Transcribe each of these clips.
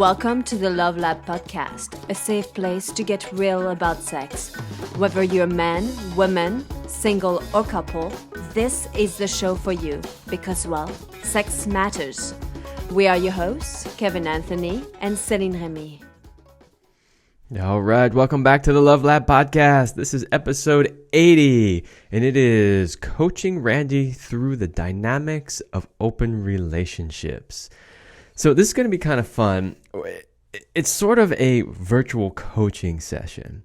Welcome to the Love Lab podcast, a safe place to get real about sex. Whether you're man, woman, single or couple, this is the show for you because, well, sex matters. We are your hosts, Kevin Anthony and Céline Remy. All right, welcome back to the Love Lab podcast. This is episode 80, and it is coaching Randy through the dynamics of open relationships. So this is going to be kind of fun. It's sort of a virtual coaching session.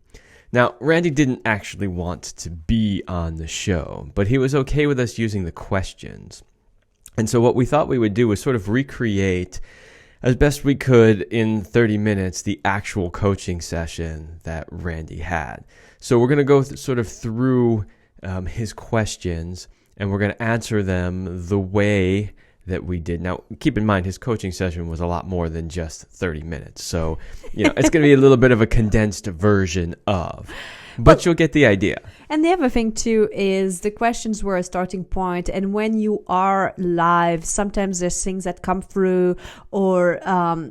Now, Randy didn't actually want to be on the show, but he was okay with us using the questions. And so what we thought we would do was sort of recreate as best we could in 30 minutes the actual coaching session that Randy had. So we're going to go sort of through his questions, and we're going to answer them the way that we did. Now, keep in mind, his coaching session was a lot more than just 30 minutes. So, it's going to be a little bit of a condensed version of, but you'll get the idea. And the other thing too is the questions were a starting point, and when you are live, sometimes there's things that come through, or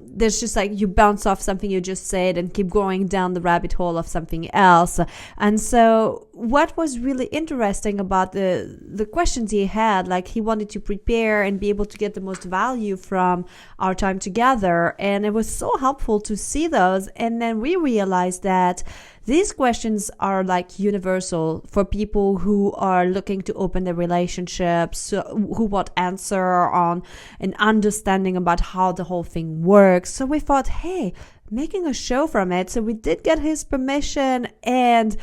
there's just like you bounce off something you just said and keep going down the rabbit hole of something else. And so what was really interesting about the questions he had, like he wanted to prepare and be able to get the most value from our time together, and it was so helpful to see those. And then we realized that these questions are like universal for people who are looking to open their relationships, who want answer on an understanding about how the whole thing works. So we thought, hey, making a show from it. So we did get his permission, and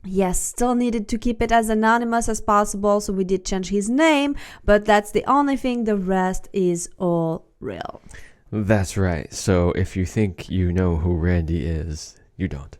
yes, still needed to keep it as anonymous as possible. So we did change his name, but that's the only thing. The rest is all real. That's right. So if you think you know who Randy is, you don't.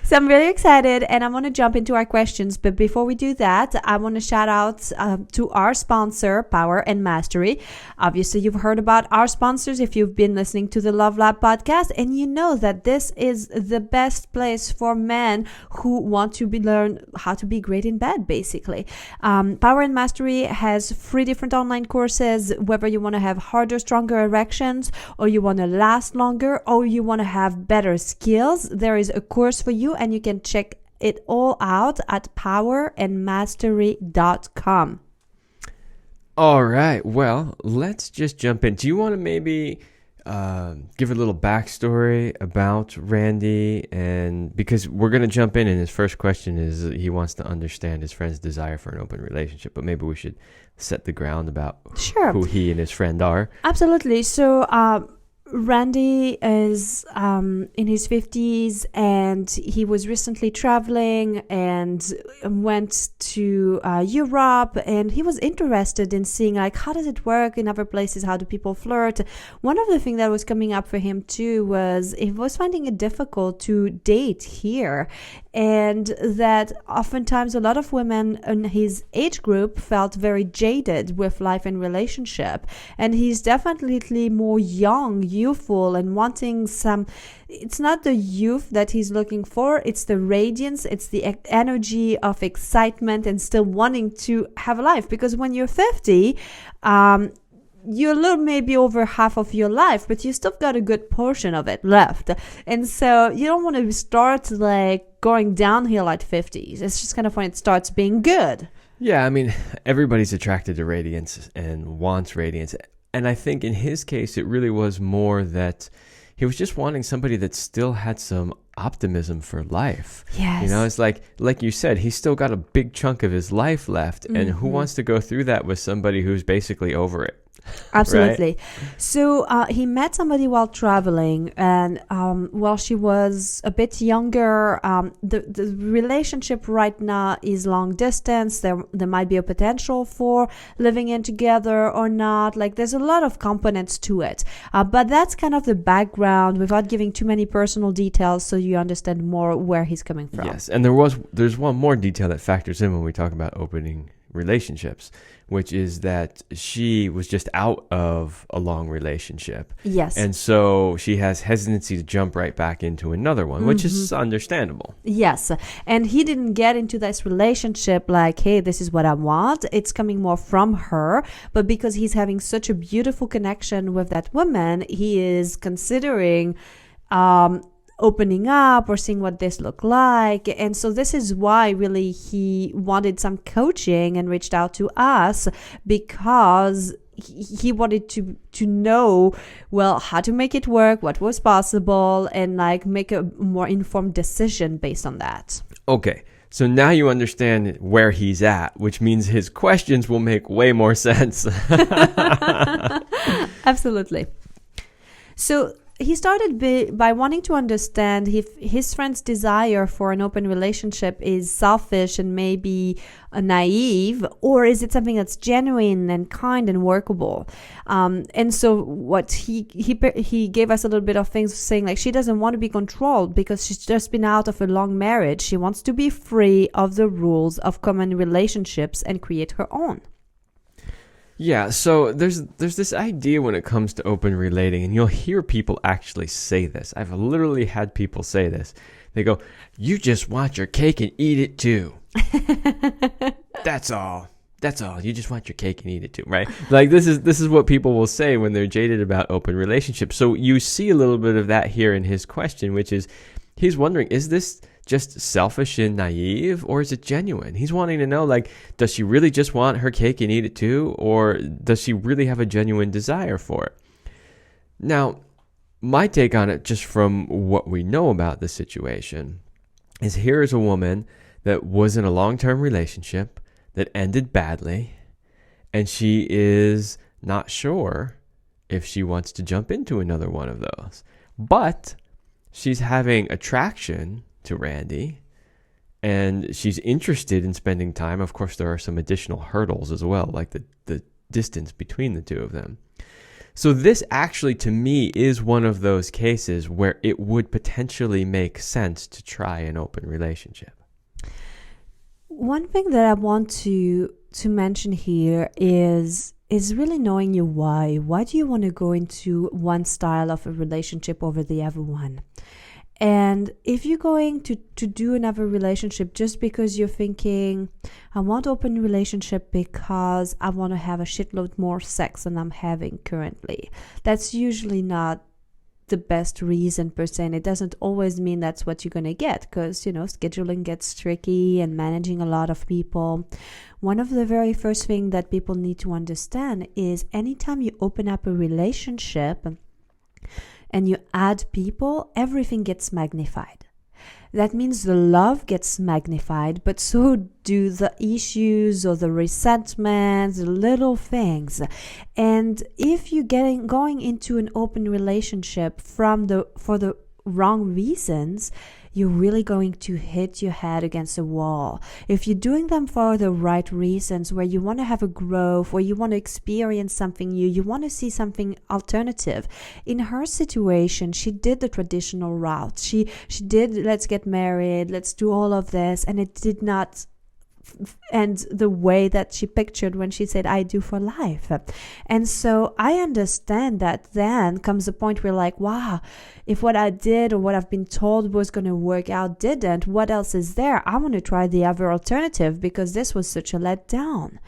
So I'm really excited, and I want to jump into our questions. But before we do that, I want to shout out to our sponsor, Power and Mastery. Obviously, you've heard about our sponsors if you've been listening to the Love Lab podcast, and you know that this is the best place for men who want to learn how to be great in bed, basically. Power and Mastery has 3 different online courses, whether you want to have harder, stronger erections, or you want to last longer, or you want to have better skills. There is a course for you, and you can check it all out at powerandmastery.com. All right. Well, let's just jump in. Do you want to maybe give a little backstory about Randy? And because we're going to jump in, and his first question is he wants to understand his friend's desire for an open relationship, but maybe we should set the ground about who he and his friend are. Absolutely. So Randy is in his 50s, and he was recently traveling and went to Europe, and he was interested in seeing like how does it work in other places, how do people flirt. One of the things that was coming up for him too was he was finding it difficult to date here, and that oftentimes a lot of women in his age group felt very jaded with life and relationship, and he's definitely more youthful and wanting some. It's not the youth that he's looking for, it's the radiance, it's the energy of excitement and still wanting to have a life, because when you're 50, you're a little maybe over half of your life, but you still got a good portion of it left. And so you don't want to start like going downhill at 50s. It's just kind of when it starts being good. Yeah, I mean, everybody's attracted to radiance and wants radiance. And I think in his case, it really was more that he was just wanting somebody that still had some optimism for life. Yes. It's like you said, he's still got a big chunk of his life left. And who wants to go through that with somebody who's basically over it? Absolutely. Right? So he met somebody while traveling, and while she was a bit younger, the relationship right now is long distance. There might be a potential for living in together or not. Like there's a lot of components to it, but that's kind of the background without giving too many personal details, so you understand more where he's coming from. Yes, and there's one more detail that factors in when we talk about opening relationships, which is that she was just out of a long relationship. Yes. And so she has hesitancy to jump right back into another one, which is understandable. Yes. And he didn't get into this relationship like, hey, this is what I want. It's coming more from her. But because he's having such a beautiful connection with that woman, he is considering opening up or seeing what this look like. And so this is why really he wanted some coaching and reached out to us, because he wanted to know, well, how to make it work, what was possible, and like make a more informed decision based on that. Okay. So now you understand where he's at, which means his questions will make way more sense. Absolutely. So he started by wanting to understand if his friend's desire for an open relationship is selfish and maybe naive, or is it something that's genuine and kind and workable. And so what he gave us a little bit of things, saying like she doesn't want to be controlled because she's just been out of a long marriage. She wants to be free of the rules of common relationships and create her own. Yeah, so there's this idea when it comes to open relating, and you'll hear people actually say this. I've literally had people say this. They go, "You just want your cake and eat it too." That's all. You just want your cake and eat it too, right? Like this is what people will say when they're jaded about open relationships. So you see a little bit of that here in his question, which is he's wondering, is this just selfish and naive, or is it genuine? He's wanting to know, like, does she really just want her cake and eat it too, or does she really have a genuine desire for it? Now, my take on it, just from what we know about the situation, is here is a woman that was in a long-term relationship that ended badly, and she is not sure if she wants to jump into another one of those. But she's having attraction to Randy, and she's interested in spending time. Of course, there are some additional hurdles as well, like the distance between the two of them. So this actually, to me, is one of those cases where it would potentially make sense to try an open relationship. One thing that I want to mention here is really knowing your why. Why do you want to go into one style of a relationship over the other one? And if you're going to do another relationship just because you're thinking, I want open relationship because I want to have a shitload more sex than I'm having currently, that's usually not the best reason per se. And it doesn't always mean that's what you're going to get, because, scheduling gets tricky and managing a lot of people. One of the very first things that people need to understand is anytime you open up a relationship and you add people, everything gets magnified. That means the love gets magnified, but so do the issues or the resentments, the little things. And if you're going into an open relationship for the wrong reasons, you're really going to hit your head against a wall. If you're doing them for the right reasons, where you want to have a growth, where you want to experience something new, you want to see something alternative. In her situation, she did the traditional route. She did, let's get married, let's do all of this, and it did not and the way that she pictured when she said, I do for life. And so I understand that then comes a point where like, wow, if what I did or what I've been told was going to work out didn't, what else is there? I want to try the other alternative because this was such a letdown.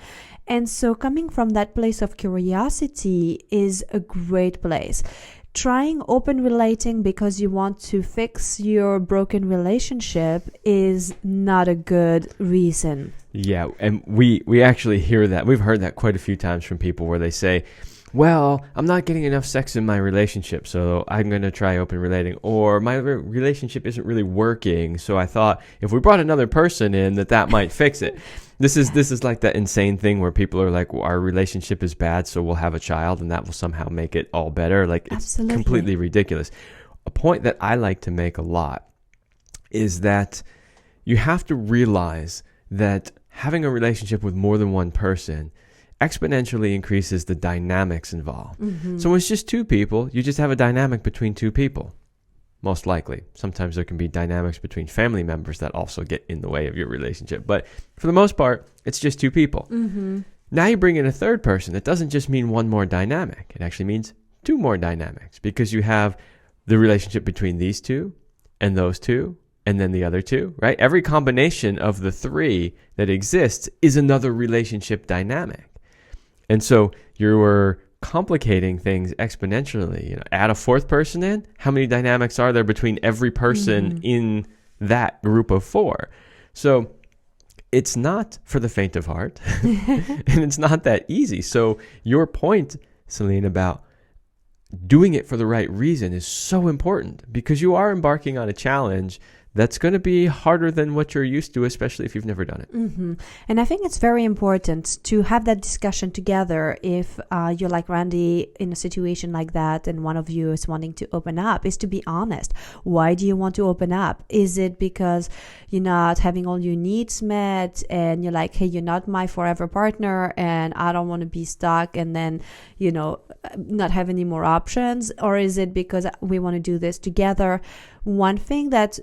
And so coming from that place of curiosity is a great place. Trying open relating because you want to fix your broken relationship is not a good reason. Yeah, and we actually hear that. We've heard that quite a few times from people where they say, well, I'm not getting enough sex in my relationship, so I'm going to try open relating. Or my relationship isn't really working, so I thought if we brought another person in that might fix it. This is like that insane thing where people are like, well, our relationship is bad, so we'll have a child and that will somehow make it all better. Like, it's Absolutely. Completely ridiculous. A point that I like to make a lot is that you have to realize that having a relationship with more than one person exponentially increases the dynamics involved. Mm-hmm. So when it's just two people, you just have a dynamic between two people. most likely. Sometimes there can be dynamics between family members that also get in the way of your relationship. But for the most part, it's just two people. Mm-hmm. Now you bring in a third person. It doesn't just mean one more dynamic. It actually means two more dynamics, because you have the relationship between these two and those two and then the other two, right? Every combination of the three that exists is another relationship dynamic. And so you're complicating things exponentially. You know, add a fourth person in. How many dynamics are there between every person in that group of four? So it's not for the faint of heart, and it's not that easy. So your point, Celine, about doing it for the right reason is so important, because you are embarking on a challenge that's going to be harder than what you're used to, especially if you've never done it. Mm-hmm. And I think it's very important to have that discussion together. If you're like Randy in a situation like that and one of you is wanting to open up, is to be honest. Why do you want to open up? Is it because you're not having all your needs met and you're like, hey, you're not my forever partner and I don't want to be stuck and then, you know, not have any more options? Or is it because we want to do this together? One thing that,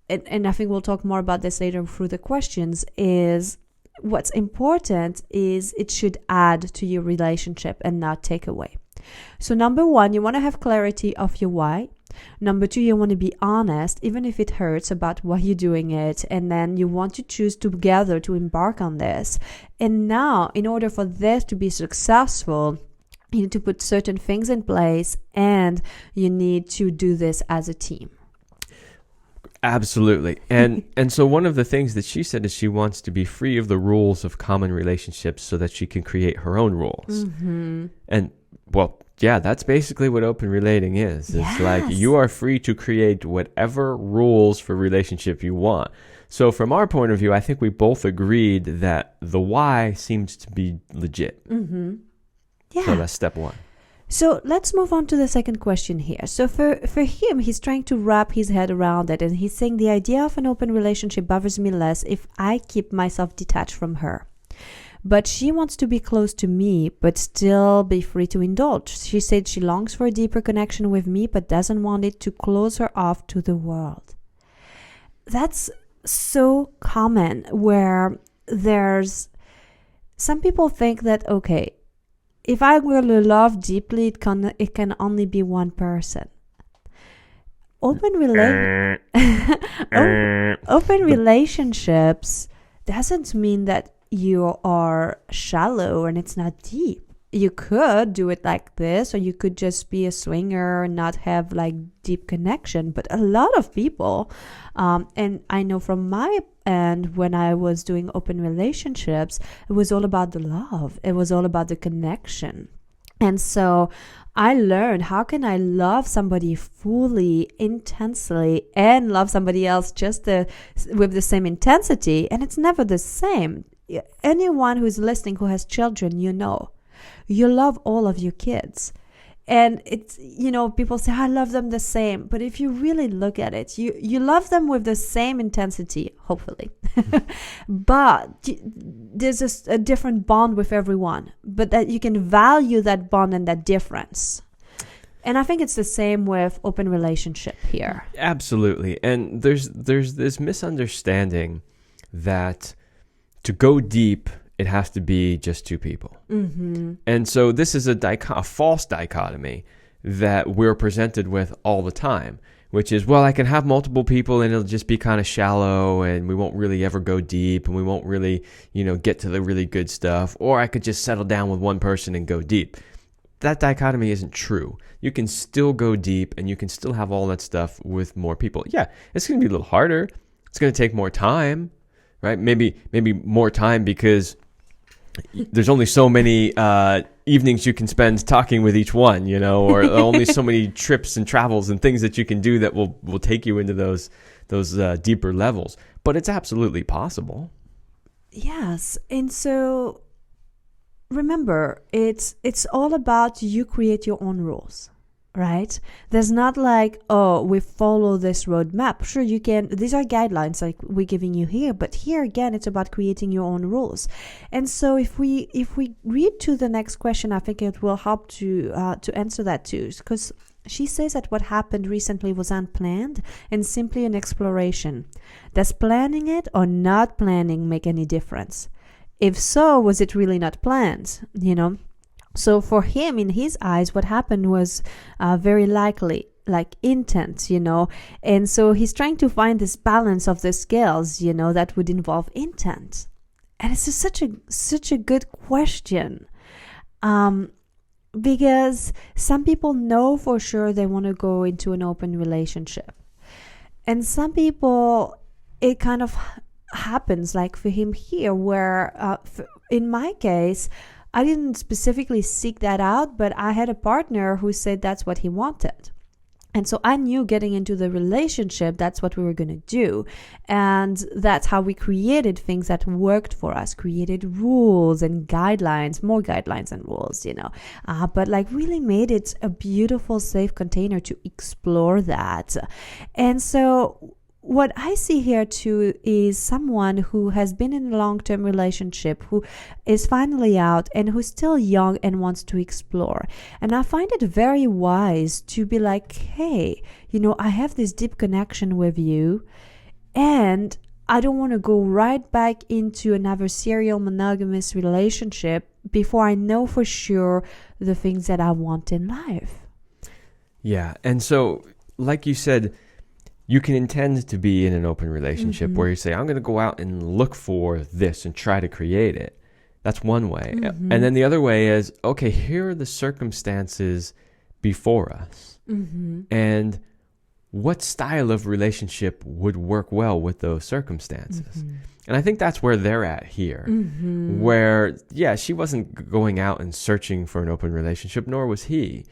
and I think we'll talk more about this later through the questions, is what's important is it should add to your relationship and not take away. So number one, you want to have clarity of your why. Number two, you want to be honest, even if it hurts, about why you're doing it. And then you want to choose together to embark on this. And now, in order for this to be successful, you need to put certain things in place and you need to do this as a team. Absolutely. And so one of the things that she said is she wants to be free of the rules of common relationships so that she can create her own rules. Mm-hmm. And well, yeah, that's basically what open relating is. It's like you are free to create whatever rules for relationship you want. So from our point of view, I think we both agreed that the why seems to be legit. Mm-hmm. Yeah. So that's step one. So let's move on to the second question here. So for him, he's trying to wrap his head around it. And he's saying the idea of an open relationship bothers me less if I keep myself detached from her. But she wants to be close to me, but still be free to indulge. She said she longs for a deeper connection with me, but doesn't want it to close her off to the world. That's so common, where there's some people think that, okay, if I really love deeply, it can only be one person. Open relationships doesn't mean that you are shallow and it's not deep. You could do it like this, or you could just be a swinger and not have like deep connection. But a lot of people, and I know from my end, when I was doing open relationships, it was all about the love. It was all about the connection. And so I learned, how can I love somebody fully, intensely, and love somebody else just with the same intensity? And it's never the same. Anyone who's listening who has children, you love all of your kids. And it's, people say, I love them the same. But if you really look at it, you love them with the same intensity, hopefully. But there's a different bond with everyone. But that you can value that bond and that difference. And I think it's the same with open relationship here. Absolutely. And there's this misunderstanding that to go deep, it has to be just two people. Mm-hmm. And so this is a false dichotomy that we're presented with all the time, which is, well, I can have multiple people and it'll just be kind of shallow and we won't really ever go deep and we won't really, get to the really good stuff. Or I could just settle down with one person and go deep. That dichotomy isn't true. You can still go deep and you can still have all that stuff with more people. Yeah, it's going to be a little harder. It's going to take more time, right? Maybe more time because there's only so many evenings you can spend talking with each one, or only so many trips and travels and things that you can do that will take you into those deeper levels. But it's absolutely possible. Yes. And so remember, it's all about you create your own rules. Right? There's not like, oh, we follow this roadmap. Sure, you can. These are guidelines like we're giving you here, but here again, it's about creating your own rules. And so, if we read to the next question, I think it will help to answer that too. Because She says that what happened recently was unplanned and simply an exploration. Does planning it or not planning make any difference? If so, was it really not planned? So for him, in his eyes, what happened was very likely like intent, and so he's trying to find this balance of the scales, that would involve intent. And it's just such a good question, because some people know for sure they want to go into an open relationship, and some people it kind of happens like for him here, where in my case, I didn't specifically seek that out, but I had a partner who said that's what he wanted. And so I knew getting into the relationship, that's what we were going to do. And that's how we created things that worked for us, created rules and guidelines, more guidelines than rules, but like really made it a beautiful, safe container to explore that. And so what I see here too is someone who has been in a long-term relationship, who is finally out and who's still young and wants to explore. And I find it very wise to be like, hey, I have this deep connection with you, and I don't want to go right back into another serial monogamous relationship before I know for sure the things that I want in life. Yeah. And so, like you said, you can intend to be in an open relationship where you say, I'm going to go out and look for this and try to create it. That's one way. And then the other way is, okay, here are the circumstances before us. And what style of relationship would work well with those circumstances? And I think that's where they're at here, where, yeah, she wasn't going out and searching for an open relationship, nor was he.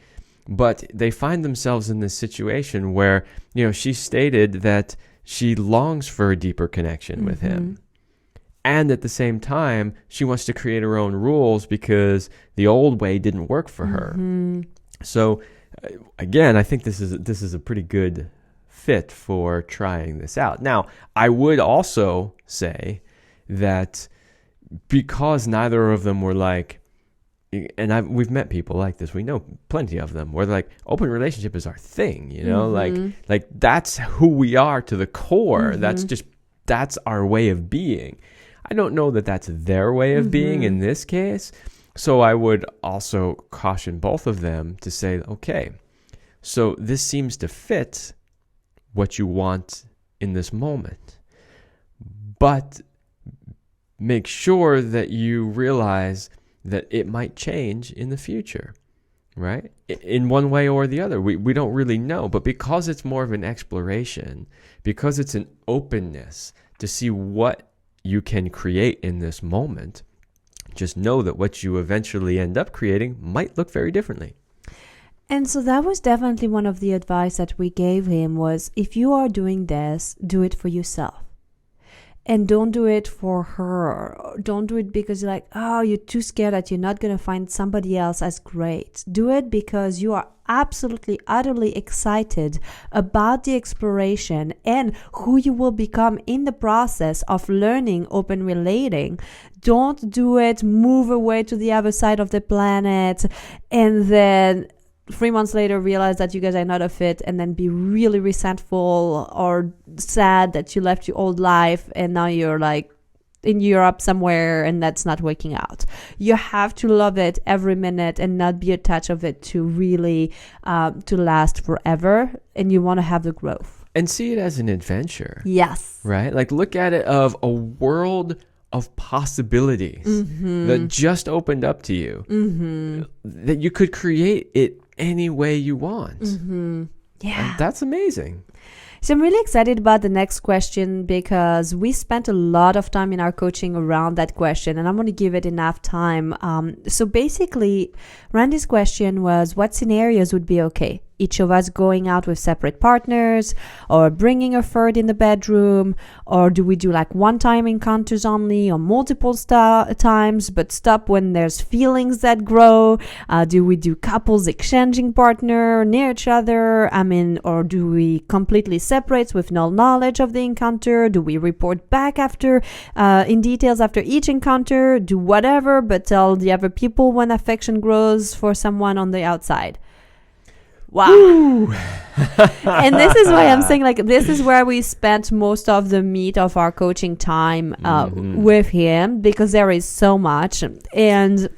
But they find themselves in this situation where, she stated that she longs for a deeper connection with him. And at the same time, she wants to create her own rules because the old way didn't work for her. So, again, I think this is a pretty good fit for trying this out. Now, I would also say that because neither of them were like, and we've met people like this. We know plenty of them where they're like, open relationship is our thing, like that's who we are to the core. That's our way of being. I don't know that that's their way of being in this case. So I would also caution both of them to say, okay, so this seems to fit what you want in this moment, but make sure that you realize that it might change in the future, right? In one way or the other. We don't really know, but because it's more of an exploration, because it's an openness to see what you can create in this moment, just know that what you eventually end up creating might look very differently. And so that was definitely one of the advice that we gave him was, if you are doing this, do it for yourself. And don't do it for her. Don't do it because you're like, oh, you're too scared that you're not going to find somebody else as great. Do it because you are absolutely, utterly excited about the exploration and who you will become in the process of learning open relating. Don't do it, move away to the other side of the planet, and then 3 months later realize that you guys are not a fit, and then be really resentful or sad that you left your old life and now you're like in Europe somewhere and that's not working out. You have to love it every minute and not be attached of it to really to last forever, and you want to have the growth. And see it as an adventure. Yes. Right? Like look at it of a world of possibilities that just opened up to you, that you could create it any way you want. Yeah. And that's amazing. So I'm really excited about the next question because we spent a lot of time in our coaching around that question, and I'm going to give it enough time. So basically, Randy's question was, what scenarios would be okay? Each of us going out with separate partners, or bringing a third in the bedroom, or do we do like one-time encounters only, or multiple times, but stop when there's feelings that grow? Do we do couples exchanging partner near each other? Or do we completely separate with no knowledge of the encounter? Do we report back after, in details after each encounter? Do whatever, but tell the other people when affection grows for someone on the outside? Wow. And this is why I'm saying, like, this is where we spent most of the meat of our coaching time with him, because there is so much. And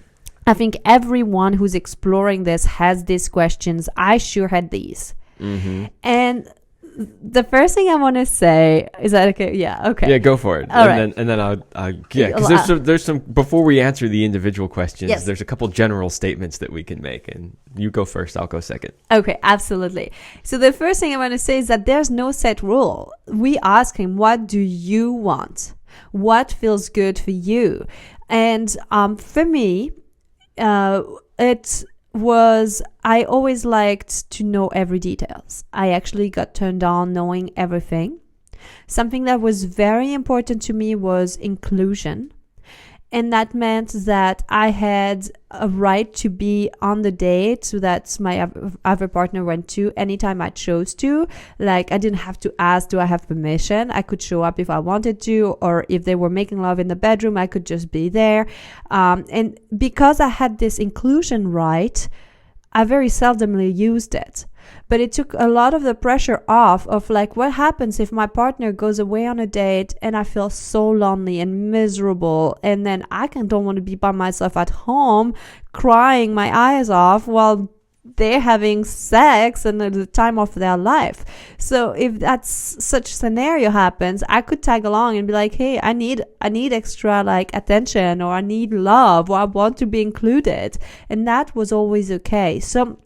I think everyone who's exploring this has these questions. I sure had these. And the first thing I want to say is that okay? Yeah, okay. Yeah, go for it. All right. Then I'll because there's some before we answer the individual questions. Yes. There's a couple general statements that we can make, and you go first. I'll go second. Okay, absolutely. So the first thing I want to say is that there's no set rule. We ask him, what do you want? What feels good for you? And for me, I always liked to know every details. I actually got turned on knowing everything. Something that was very important to me was inclusion. And that meant that I had a right to be on the date so that my other partner went to anytime I chose to. Like, I didn't have to ask, do I have permission? I could show up if I wanted to, or if they were making love in the bedroom, I could just be there. And because I had this inclusion right, I very seldomly used it. But it took a lot of the pressure off of, like, what happens if my partner goes away on a date and I feel so lonely and miserable, and then I don't want to be by myself at home crying my eyes off while they're having sex and at the time of their life. So if that's such scenario happens, I could tag along and be like, hey, I need extra, like, attention, or I need love, or I want to be included. And that was always okay. So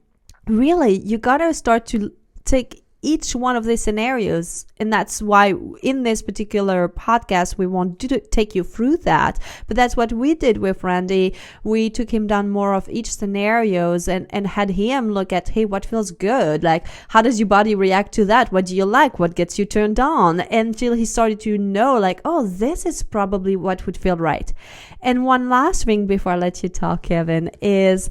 really, you gotta start to take each one of these scenarios, and that's why in this particular podcast we want to take you through that. But that's what we did with Randy. We took him down more of each scenarios and had him look at, hey, what feels good? Like, how does your body react to that? What do you like? What gets you turned on? Until he started to know, like, oh, this is probably what would feel right. And one last thing before I let you talk, Kevin, is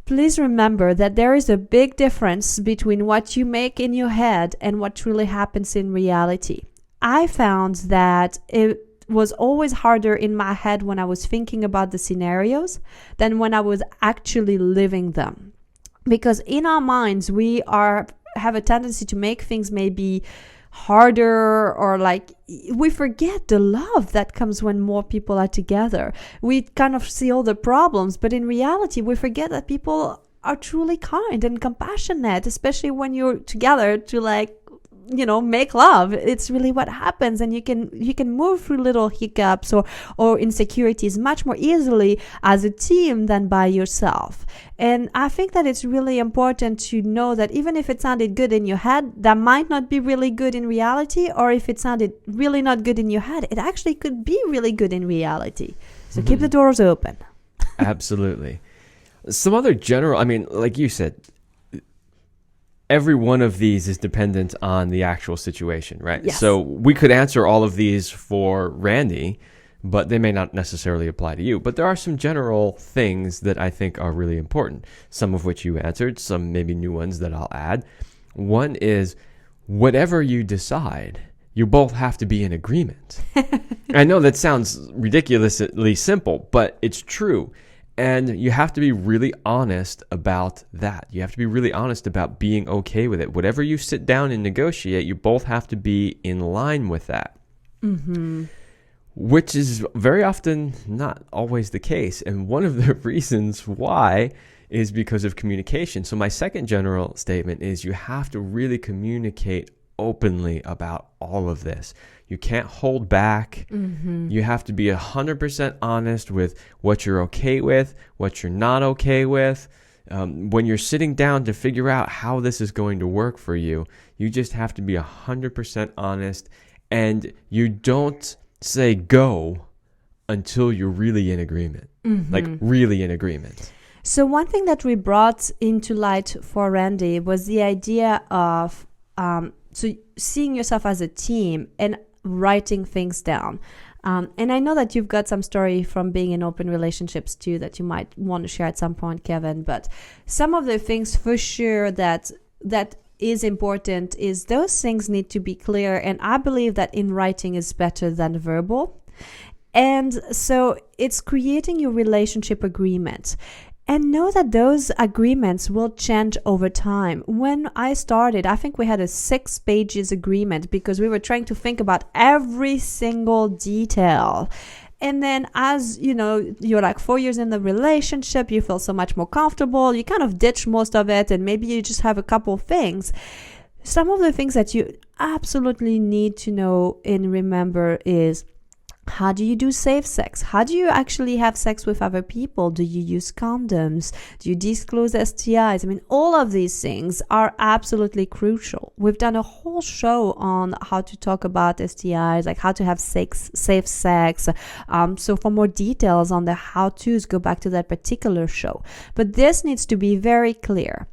please remember that there is a big difference between what you make in your head and what truly happens in reality. I found that it was always harder in my head when I was thinking about the scenarios than when I was actually living them. Because in our minds, we have a tendency to make things maybe harder, or like we forget the love that comes when more people are together. We kind of see all the problems, but in reality we forget that people are truly kind and compassionate, especially when you're together to, like, make love. It's really what happens, and you can move through little hiccups or insecurities much more easily as a team than by yourself. And I think that it's really important to know that even if it sounded good in your head, that might not be really good in reality, or if it sounded really not good in your head, it actually could be really good in reality. So keep the doors open. Absolutely. Some other general, like you said, every one of these is dependent on the actual situation, right? Yes. So we could answer all of these for Randy, but they may not necessarily apply to you. But there are some general things that I think are really important, some of which you answered, some maybe new ones that I'll add. One is, whatever you decide, you both have to be in agreement. I know that sounds ridiculously simple, but it's true. And you have to be really honest about that. You have to be really honest about being okay with it. Whatever you sit down and negotiate, you both have to be in line with that. Which is very often not always the case. And one of the reasons why is because of communication. So my second general statement is you have to really communicate openly about all of this. You can't hold back. You have to be 100% honest with what you're okay with, what you're not okay with. When you're sitting down to figure out how this is going to work for you, you just have to be 100% honest, and you don't say go until you're really in agreement, like really in agreement. So one thing that we brought into light for Randy was the idea of so seeing yourself as a team and writing things down. And I know that you've got some story from being in open relationships too that you might want to share at some point, Kevin. But some of the things for sure that is important is those things need to be clear. And I believe that in writing is better than verbal. And so it's creating your relationship agreement. And know that those agreements will change over time. When I started, I think we had a 6 pages agreement because we were trying to think about every single detail. And then as you know, you're like 4 years in the relationship, you feel so much more comfortable. You kind of ditch most of it and maybe you just have a couple of things. Some of the things that you absolutely need to know and remember is, how do you do safe sex? How do you actually have sex with other people? Do you use condoms? Do you disclose STIs? I mean, all of these things are absolutely crucial. We've done a whole show on how to talk about STIs, like how to have safe sex. So for more details on the how-tos, go back to that particular show. But this needs to be very clear.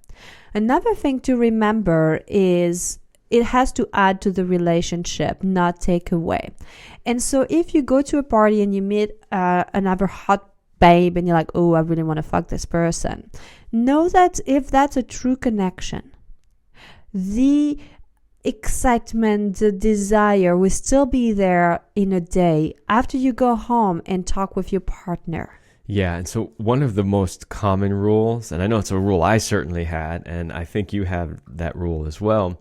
Another thing to remember is it has to add to the relationship, not take away. And so if you go to a party and you meet another hot babe and you're like, oh, I really want to fuck this person, know that if that's a true connection, the excitement, the desire will still be there in a day after you go home and talk with your partner. Yeah, and so one of the most common rules, and I know it's a rule I certainly had, and I think you have that rule as well,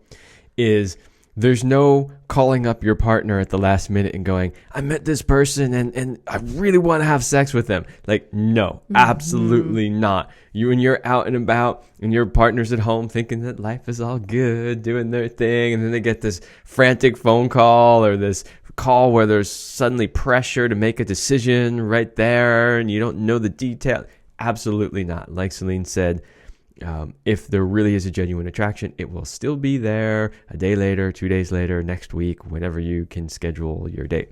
is there's no calling up your partner at the last minute and going, I met this person and I really want to have sex with them. Like, no, absolutely not. When you're out and about and your partner's at home thinking that life is all good, doing their thing, and then they get this frantic phone call or this call where there's suddenly pressure to make a decision right there and you don't know the detail. Absolutely not. Like Celine said, if there really is a genuine attraction, it will still be there a day later, 2 days later, next week, whenever you can schedule your date.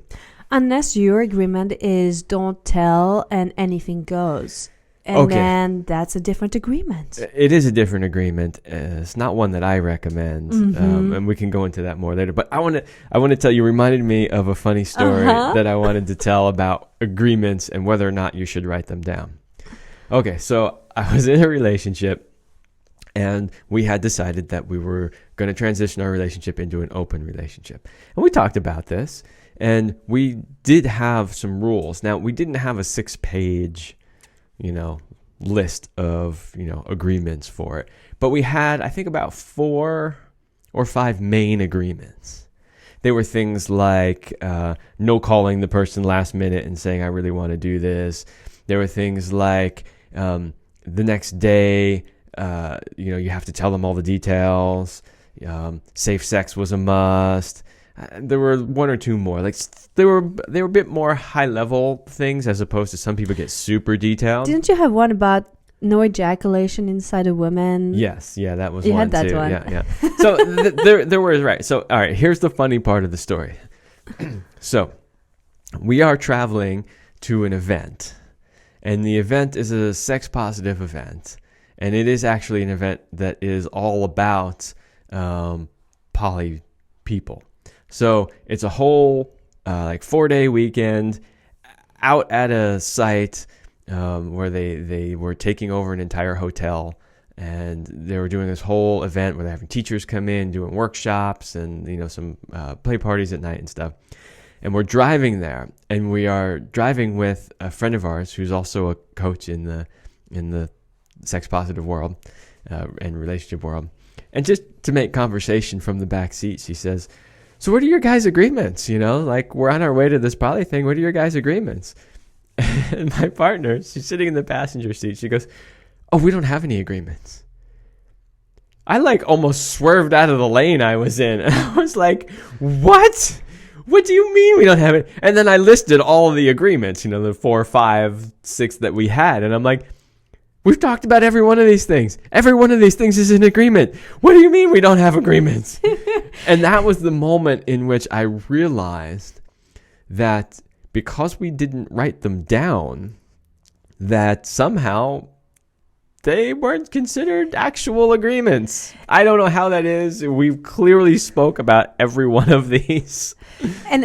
Unless your agreement is don't tell and anything goes. And then that's a different agreement. It is a different agreement. It's not one that I recommend. And we can go into that more later. But I want to tell you, reminded me of a funny story that I wanted to tell about agreements and whether or not you should write them down. Okay, so I was in a relationship. And we had decided that we were going to transition our relationship into an open relationship. And we talked about this. And we did have some rules. Now, we didn't have a 6-page, list of, agreements for it. But we had, I think, about 4 or 5 main agreements. They were things like no calling the person last minute and saying, I really want to do this. There were things like the next day, you have to tell them all the details. Safe sex was a must. There were 1 or 2 more. Like they were a bit more high level things as opposed to some people get super detailed. Didn't you have one about no ejaculation inside a woman? Yes, yeah, that was you one had that too. one. Yeah. So there was right. So all right, here's the funny part of the story. So we are traveling to an event, and the event is a sex positive event. And it is actually an event that is all about poly people. So it's a whole 4-day weekend out at a site where they were taking over an entire hotel. And they were doing this whole event where they're having teachers come in, doing workshops and, some play parties at night and stuff. And we're driving there. And we are driving with a friend of ours who's also a coach in the sex positive world and relationship world. And just to make conversation from the back seat, she says, so what are your guys' agreements? We're on our way to this poly thing. What are your guys' agreements? And my partner, she's sitting in the passenger seat. She goes, oh, we don't have any agreements. I almost swerved out of the lane I was in. And I was like, what? What do you mean we don't have it? And then I listed all of the agreements, the 4, 5, 6 that we had. And I'm like, we've talked about every one of these things. Every one of these things is an agreement. What do you mean we don't have agreements? And that was the moment in which I realized that because we didn't write them down, that somehow they weren't considered actual agreements. I don't know how that is. We clearly spoke about every one of these. And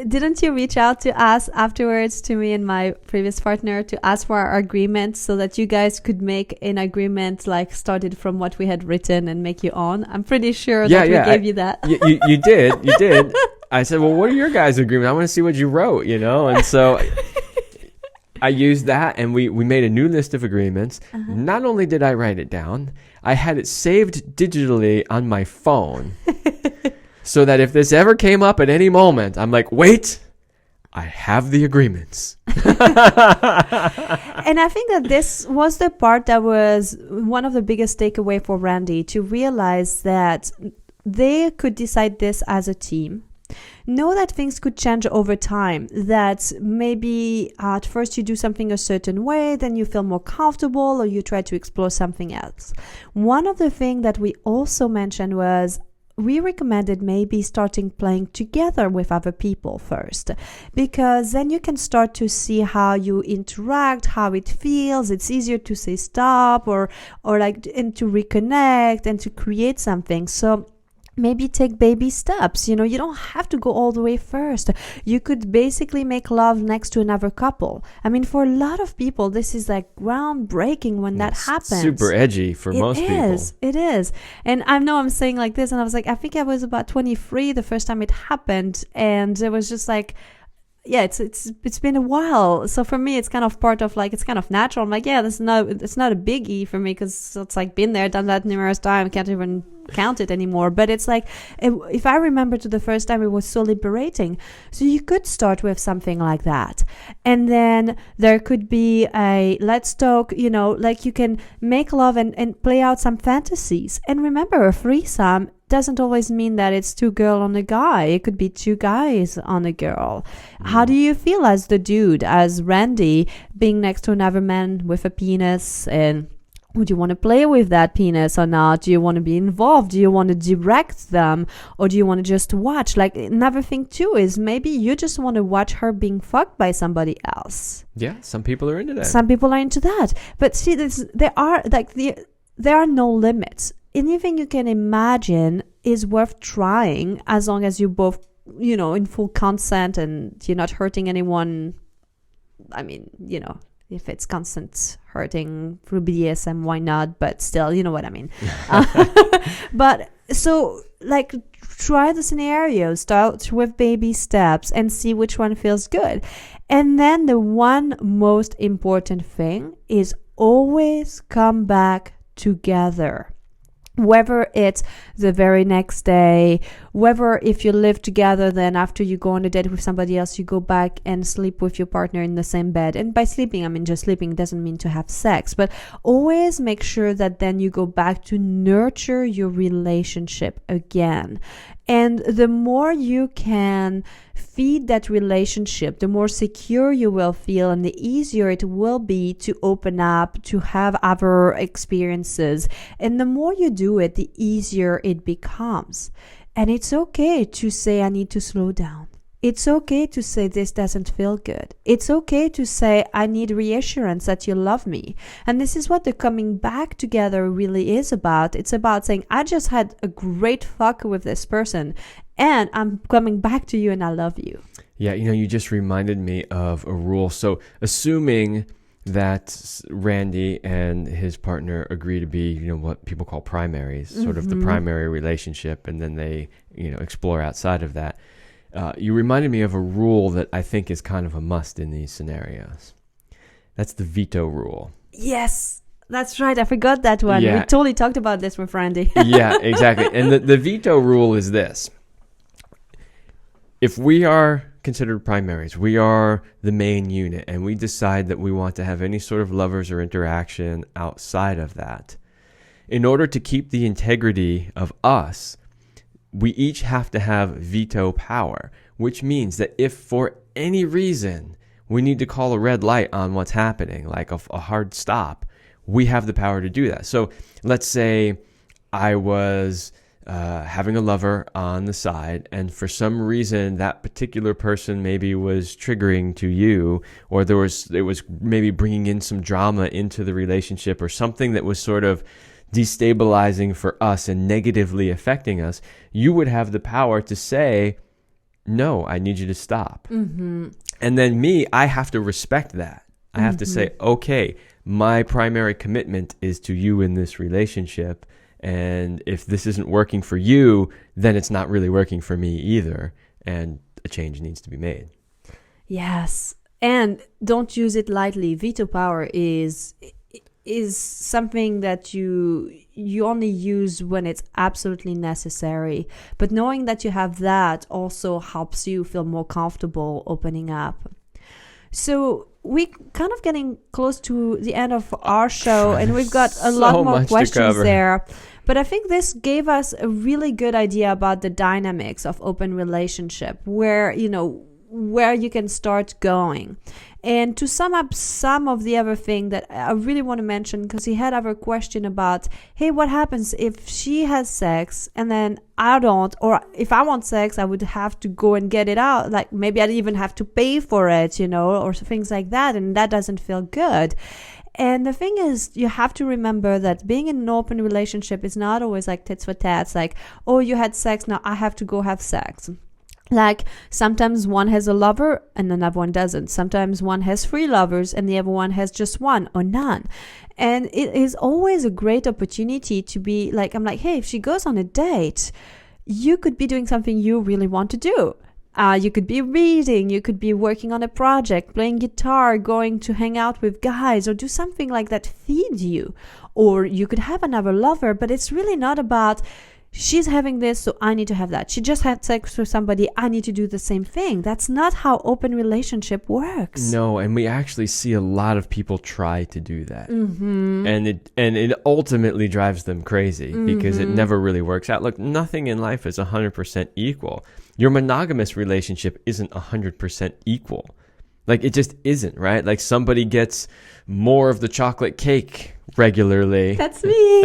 didn't you reach out to us afterwards, to me and my previous partner, to ask for our agreement so that you guys could make an agreement started from what we had written and make you on? I'm pretty sure that we gave you that. You did. I said, well, what are your guys' agreements? I want to see what you wrote, And so I used that, and we made a new list of agreements. Not only did I write it down, I had it saved digitally on my phone so that if this ever came up at any moment, I'm like, wait, I have the agreements. And I think that this was the part that was one of the biggest takeaway for Randy, to realize that they could decide this as a team. Know that things could change over time, that maybe at first you do something a certain way, then you feel more comfortable, or you try to explore something else. One of the things that we also mentioned was we recommended maybe starting playing together with other people first, because then you can start to see how you interact, how it feels. It's easier to say stop or like, and to reconnect and to create something. So maybe take baby steps. You don't have to go all the way first. You could basically make love next to another couple. I mean, for a lot of people, this is like groundbreaking when that happens. Super edgy for most people. It is. And I know I'm saying like this, and I was like, I think I was about 23 the first time it happened, and it was just like, yeah, it's been a while. So for me, it's kind of part of like, it's kind of natural. I'm like, yeah, it's not a biggie for me, because it's like been there, done that numerous times, can't even count it anymore. But it's like, if I remember to the first time, it was so liberating. So you could start with something like that, and then there could be a let's talk, like you can make love and play out some fantasies. And remember, a threesome doesn't always mean that it's 2 girls on a guy. It could be 2 guys on a girl. How do you feel as the dude, as Randy, being next to another man with a penis? And would you want to play with that penis or not? Do you want to be involved? Do you want to direct them? Or do you want to just watch? Like, another thing too is maybe you just want to watch her being fucked by somebody else. Yeah, some people are into that. Some people are into that. But see, there are no limits. Anything you can imagine is worth trying, as long as you both, in full consent and you're not hurting anyone. I mean, if it's consent hurting through BDSM, why not? But still, you know what I mean. But so, like, try the scenario, start with baby steps and see which one feels good. And then the one most important thing is always come back together. Whether it's the very next day, whether if you live together, then after you go on a date with somebody else, you go back and sleep with your partner in the same bed. And by sleeping, I mean just sleeping, doesn't mean to have sex, but always make sure that then you go back to nurture your relationship again. And the more you can feed that relationship, the more secure you will feel, and the easier it will be to open up, to have other experiences. And the more you do it, the easier it becomes. And it's okay to say, I need to slow down. It's okay to say, this doesn't feel good. It's okay to say, I need reassurance that you love me. And this is what the coming back together really is about. It's about saying, I just had a great fuck with this person, and I'm coming back to you and I love you. Yeah, you just reminded me of a rule. So assuming that Randy and his partner agree to be, what people call primaries, sort of the primary relationship, and then they, explore outside of that. You reminded me of a rule that I think is kind of a must in these scenarios. That's the veto rule. Yes, that's right. I forgot that one. Yeah. We totally talked about this with Randy. Yeah, exactly. And the veto rule is this. If we are considered primaries, we are the main unit, and we decide that we want to have any sort of lovers or interaction outside of that, in order to keep the integrity of us, we each have to have veto power, which means that if for any reason we need to call a red light on what's happening, like a hard stop, we have the power to do that. So let's say I was having a lover on the side, and for some reason that particular person maybe was triggering to you, or it was maybe bringing in some drama into the relationship, or something that was sort of destabilizing for us and negatively affecting us, you would have the power to say, no, I need you to stop. Mm-hmm. And then I have to respect that. I have to say, okay, my primary commitment is to you in this relationship. And if this isn't working for you, then it's not really working for me either. And a change needs to be made. Yes. And don't use it lightly. Veto power is something that you only use when it's absolutely necessary. But knowing that you have that also helps you feel more comfortable opening up. So we're kind of getting close to the end of our show, and we've got a lot more questions there. But I think this gave us a really good idea about the dynamics of open relationship, where you can start going. And to sum up some of the other thing that I really want to mention, because he had other question about, hey, what happens if she has sex and then I don't, or if I want sex, I would have to go and get it out. Like maybe I'd even have to pay for it, or things like that. And that doesn't feel good. And the thing is, you have to remember that being in an open relationship is not always like tits for tats, like, oh, you had sex, now I have to go have sex. Like sometimes one has a lover and another one doesn't. Sometimes one has 3 lovers and the other one has just 1 or none. And it is always a great opportunity to be like, I'm like, hey, if she goes on a date, you could be doing something you really want to do. You could be reading, you could be working on a project, playing guitar, going to hang out with guys, or do something like that feeds you. Or you could have another lover, but it's really not about she's having this, so I need to have that. She just had sex with somebody, I need to do the same thing. That's not how open relationship works. No, and we actually see a lot of people try to do that. Mm-hmm. And it ultimately drives them crazy because it never really works out. Look, nothing in life is 100% equal. Your monogamous relationship isn't 100% equal. Like, it just isn't, right? Like, somebody gets more of the chocolate cake regularly. That's me.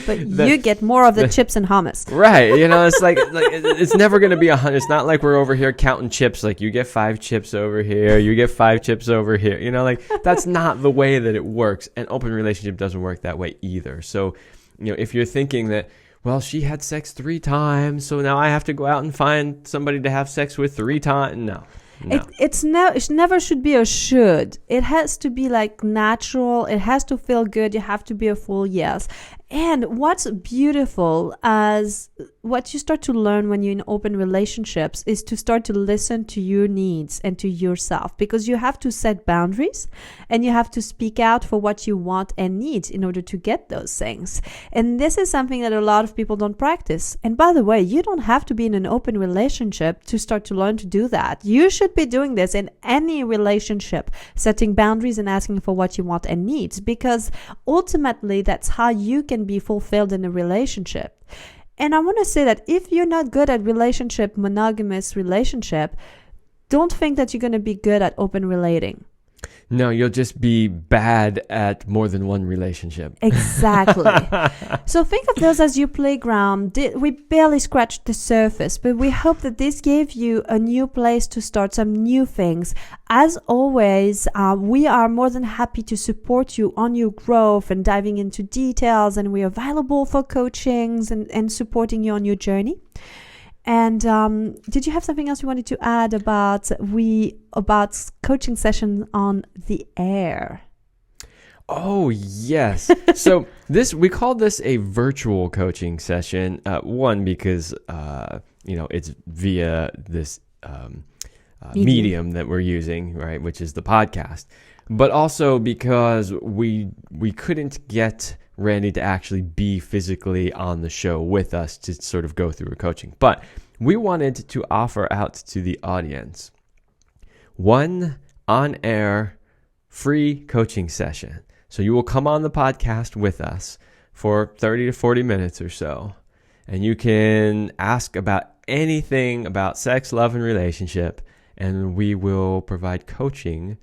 But you get more of the chips and hummus. Right. It's like it's never going to be 100. It's not like we're over here counting chips. Like, you get 5 chips over here, you get 5 chips over here. That's not the way that it works. And open relationship doesn't work that way either. So, if you're thinking that, well, she had sex 3 times, so now I have to go out and find somebody to have sex with 3 times. No. It never should be a should. It has to be like natural. It has to feel good. You have to be a full yes. And what's beautiful as what you start to learn when you're in open relationships is to start to listen to your needs and to yourself, because you have to set boundaries and you have to speak out for what you want and need in order to get those things. And this is something that a lot of people don't practice. And by the way, you don't have to be in an open relationship to start to learn to do that. You should be doing this in any relationship, setting boundaries and asking for what you want and need, because ultimately that's how you can be fulfilled in a relationship. And I want to say that if you're not good at monogamous relationship, don't think that you're going to be good at open relating. No, you'll just be bad at more than one relationship. Exactly. So think of those as your playground. We barely scratched the surface, but we hope that this gave you a new place to start some new things. As always, we are more than happy to support you on your growth and diving into details, and we're available for coachings and supporting you on your journey. And did you have something else you wanted to add about coaching session on the air? Oh, yes. So we call this a virtual coaching session. One, because it's via this medium that we're using, right, which is the podcast. But also because we couldn't get Randy to actually be physically on the show with us to sort of go through a coaching. But we wanted to offer out to the audience one on-air free coaching session. So you will come on the podcast with us for 30 to 40 minutes or so, and you can ask about anything about sex, love, and relationship, and we will provide coaching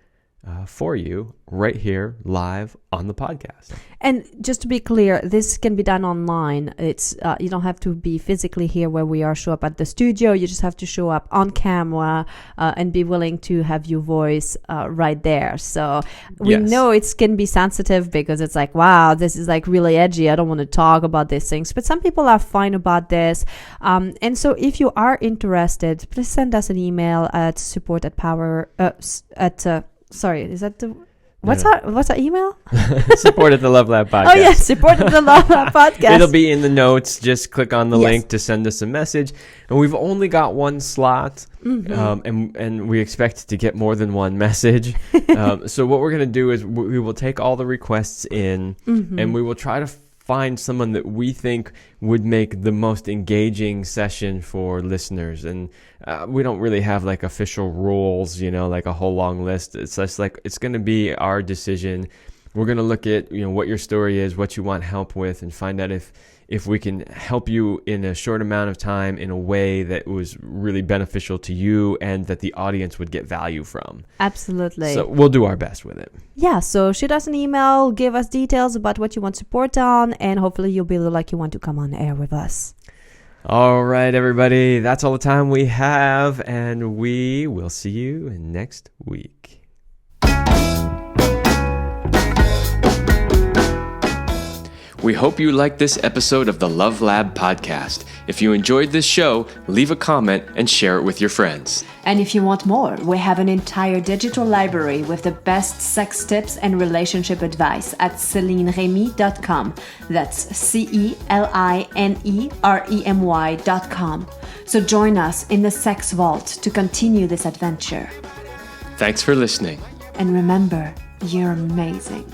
for you right here live on the podcast. And just to be clear, this can be done online. It's you don't have to be physically here where we are, show up at the studio. You just have to show up on camera and be willing to have your voice right there. So we know it can be sensitive because it's like, wow, this is like really edgy. I don't want to talk about these things. But some people are fine about this. And so if you are interested, please send us an email at support@power sorry, is that the What's our email? Support at the Love Lab Podcast. Oh yes, support at the Love Lab Podcast. It'll be in the notes. Just click on the Yes. link to send us a message. And we've only got one slot, Mm-hmm. and we expect to get more than one message. So what we're going to do is we will take all the requests in, Mm-hmm. and we will try to find someone that we think would make the most engaging session for listeners. And we don't really have like official rules, like a whole long list. It's just like it's going to be our decision. We're going to look at what your story is, what you want help with, and find out if we can help you in a short amount of time in a way that was really beneficial to you and that the audience would get value from. Absolutely. So we'll do our best with it. Yeah, so shoot us an email, give us details about what you want support on, and hopefully you'll be like you want to come on air with us. All right, everybody. That's all the time we have, and we will see you next week. We hope you liked this episode of the Love Lab podcast. If you enjoyed this show, leave a comment and share it with your friends. And if you want more, we have an entire digital library with the best sex tips and relationship advice at CelineRemy.com. That's CelineRemy.com. So join us in the Sex Vault to continue this adventure. Thanks for listening. And remember, you're amazing.